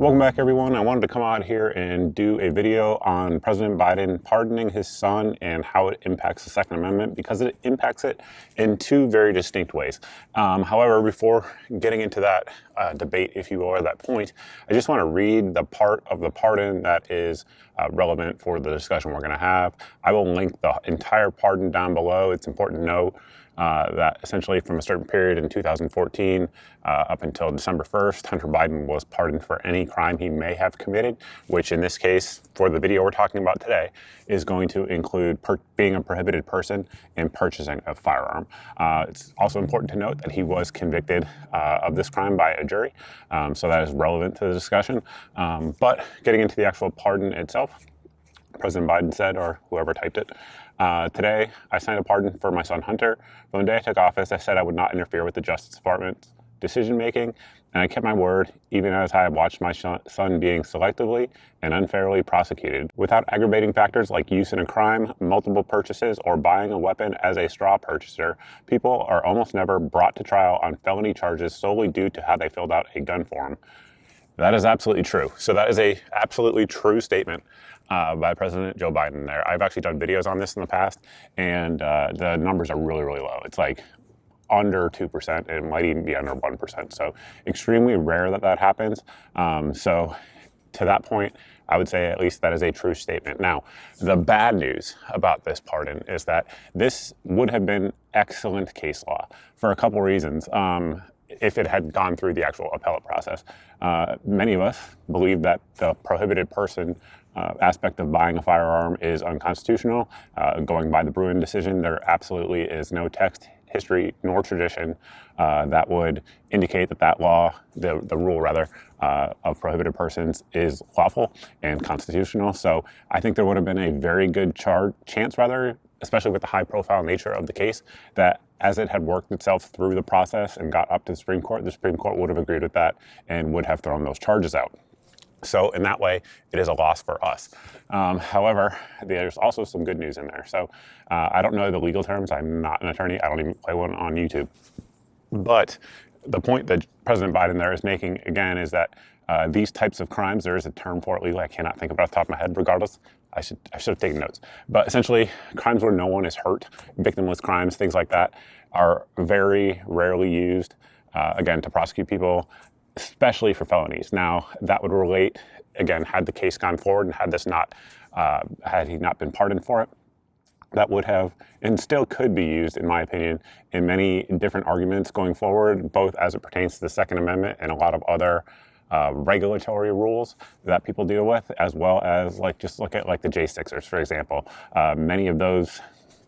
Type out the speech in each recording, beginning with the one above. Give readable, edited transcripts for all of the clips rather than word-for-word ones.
Welcome back, everyone. I wanted to come out here and do a video on President Biden pardoning his son and how it impacts the Second Amendment, because it impacts it in two very distinct ways. However, before getting into that debate, if you will, or that point, I just want to read the part of the pardon that is relevant for the discussion we're going to have. I will link the entire pardon down below. It's important to note that essentially from a certain period in 2014 up until December 1st, Hunter Biden was pardoned for any crime he may have committed, which in this case, for the video we're talking about today, is going to include being a prohibited person and purchasing a firearm. It's also important to note that he was convicted of this crime by a jury, so that is relevant to the discussion. But getting into the actual pardon itself, President Biden said, or whoever typed it, today I signed a pardon for my son Hunter. From the day I took office, I said I would not interfere with the Justice Department's decision making, and I kept my word, even as I have watched my son being selectively and unfairly prosecuted. Without aggravating factors like use in a crime, multiple purchases, or buying a weapon as a straw purchaser, people are almost never brought to trial on felony charges solely due to how they filled out a gun form. That is absolutely true. So that is a absolutely true statement by President Joe Biden there. I've actually done videos on this in the past, and the numbers are really, really low. It's like under 2%, and it might even be under 1%. So extremely rare that that happens. So to that point, I would say at least that is a true statement. Now, the bad news about this pardon is that this would have been excellent case law for a couple reasons. If it had gone through the actual appellate process. Many of us believe that the prohibited person aspect of buying a firearm is unconstitutional. Going by the Bruin decision, there absolutely is no text, history, nor tradition that would indicate that that law, the rule rather, of prohibited persons is lawful and constitutional. So I think there would have been a very good chance, especially with the high profile nature of the case, that as it had worked itself through the process and got up to the Supreme Court would have agreed with that and would have thrown those charges out. So in that way, it is a loss for us. However, there's also some good news in there. So I don't know the legal terms. I'm not an attorney. I don't even play one on YouTube. But the point that President Biden there is making, again, is that these types of crimes, there is a term for it legally. I cannot think of it off the top of my head. Regardless, I should have taken notes. But essentially, crimes where no one is hurt, victimless crimes, things like that, are very rarely used, again, to prosecute people, especially for felonies. Now, that would relate, again, had the case gone forward and had he not been pardoned for it, that would have and still could be used, in my opinion, in many different arguments going forward, both as it pertains to the Second Amendment and a lot of other regulatory rules that people deal with, as well as just look at the J6ers, for example. Many of those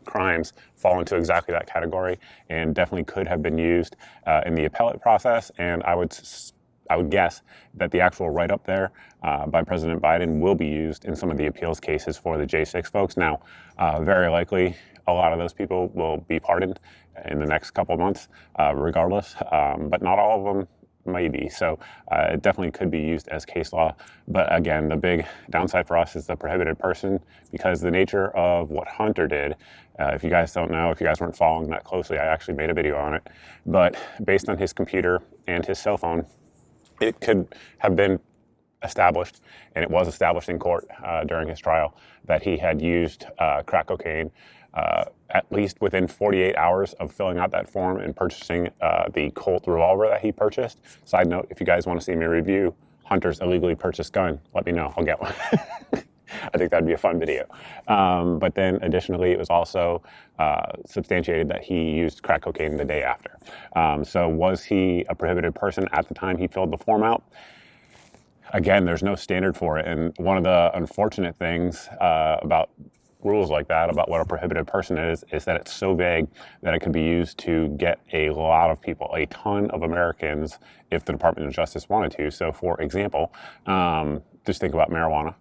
crimes fall into exactly that category and definitely could have been used in the appellate process. And I would guess that the actual write-up there by President Biden will be used in some of the appeals cases for the J6 folks. Now, very likely, a lot of those people will be pardoned in the next couple of months, regardless, but not all of them maybe. So it definitely could be used as case law. But again, the big downside for us is the prohibited person, because the nature of what Hunter did, if you guys don't know, if you guys weren't following that closely, I actually made a video on it. But based on his computer and his cell phone, it could have been established, and it was established in court during his trial, that he had used crack cocaine at least within 48 hours of filling out that form and purchasing the Colt revolver that he purchased. Side note, if you guys want to see me review Hunter's illegally purchased gun, let me know. I'll get one. I think that'd be a fun video. But then additionally, it was also substantiated that he used crack cocaine the day after. So was he a prohibited person at the time he filled the form out? Again, there's no standard for it. And one of the unfortunate things about rules like that, about what a prohibited person is that it's so vague that it could be used to get a lot of people, a ton of Americans, if the Department of Justice wanted to. So for example, just think about marijuana.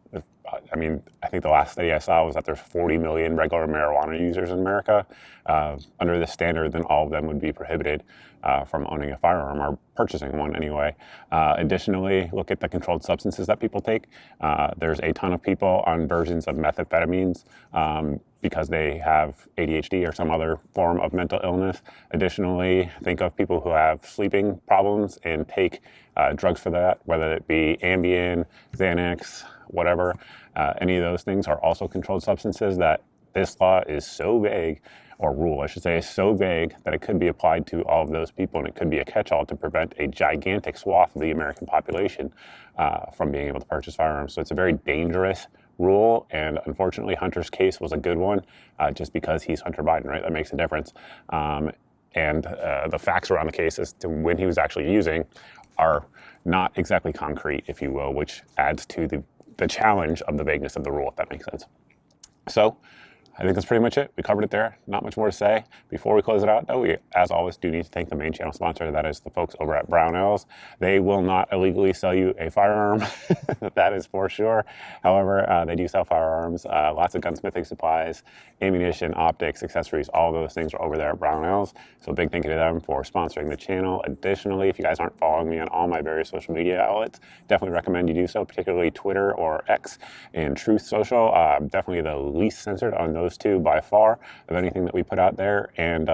I mean, I think the last study I saw was that there's 40 million regular marijuana users in America. Under this standard, then all of them would be prohibited from owning a firearm or purchasing one anyway. Additionally, look at the controlled substances that people take. There's a ton of people on versions of methamphetamines because they have ADHD or some other form of mental illness. Additionally, think of people who have sleeping problems and take drugs for that, whether it be Ambien, Xanax, whatever. Any of those things are also controlled substances that this law is so vague, or rule, I should say, is so vague that it could be applied to all of those people, and it could be a catch-all to prevent a gigantic swath of the American population from being able to purchase firearms. So it's a very dangerous rule, and unfortunately Hunter's case was a good one just because he's Hunter Biden, right? That makes a difference. And the facts around the case as to when he was actually using are not exactly concrete, if you will, which adds to the challenge of the vagueness of the rule, if that makes sense. So I think that's pretty much it. We covered it there. Not much more to say. Before we close it out, though, we, as always, do need to thank the main channel sponsor. That is the folks over at Brownells. They will not illegally sell you a firearm. That is for sure. However, they do sell firearms, lots of gunsmithing supplies, ammunition, optics, accessories. All of those things are over there at Brownells. So a big thank you to them for sponsoring the channel. Additionally, if you guys aren't following me on all my various social media outlets, definitely recommend you do so, particularly Twitter or X and Truth Social. Definitely the least censored on those two by far of anything that we put out there. And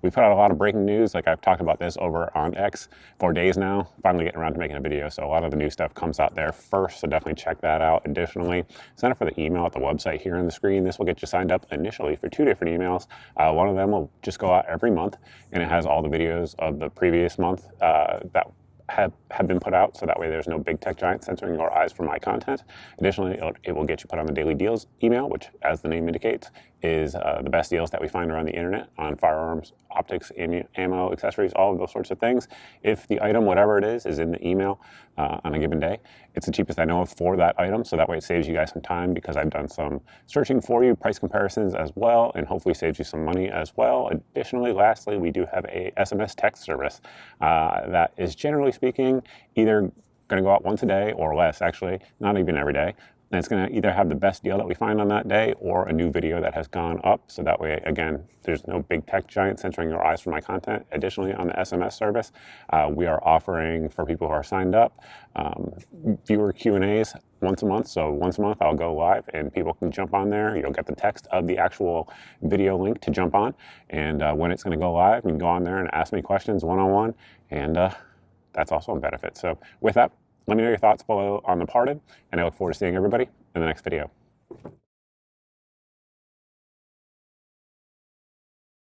we put out a lot of breaking news. Like I've talked about this over on X for days now, finally getting around to making a video. So a lot of the new stuff comes out there first. So definitely check that out. Additionally, sign up for the email at the website here on the screen. This will get you signed up initially for 2 different emails. One of them will just go out every month, and it has all the videos of the previous month that have been put out, so that way there's no big tech giant censoring your eyes from my content. Additionally, it will get you put on the daily deals email, which, as the name indicates, is the best deals that we find around the internet on firearms, optics, ammo, accessories, all of those sorts of things. If the item, whatever it is in the email on a given day, it's the cheapest I know of for that item, so that way it saves you guys some time because I've done some searching for you, price comparisons as well, and hopefully saves you some money as well. Additionally, lastly, we do have a SMS text service that is, generally speaking, either going to go out once a day or less, actually, not even every day. And it's going to either have the best deal that we find on that day or a new video that has gone up. So that way, again, there's no big tech giant censoring your eyes from my content. Additionally, on the SMS service, we are offering for people who are signed up viewer Q&As once a month. So once a month, I'll go live and people can jump on there. You'll get the text of the actual video link to jump on. And when it's going to go live, you can go on there and ask me questions one-on-one. And that's also a benefit. So with that, let me know your thoughts below on The Parted, and I look forward to seeing everybody in the next video.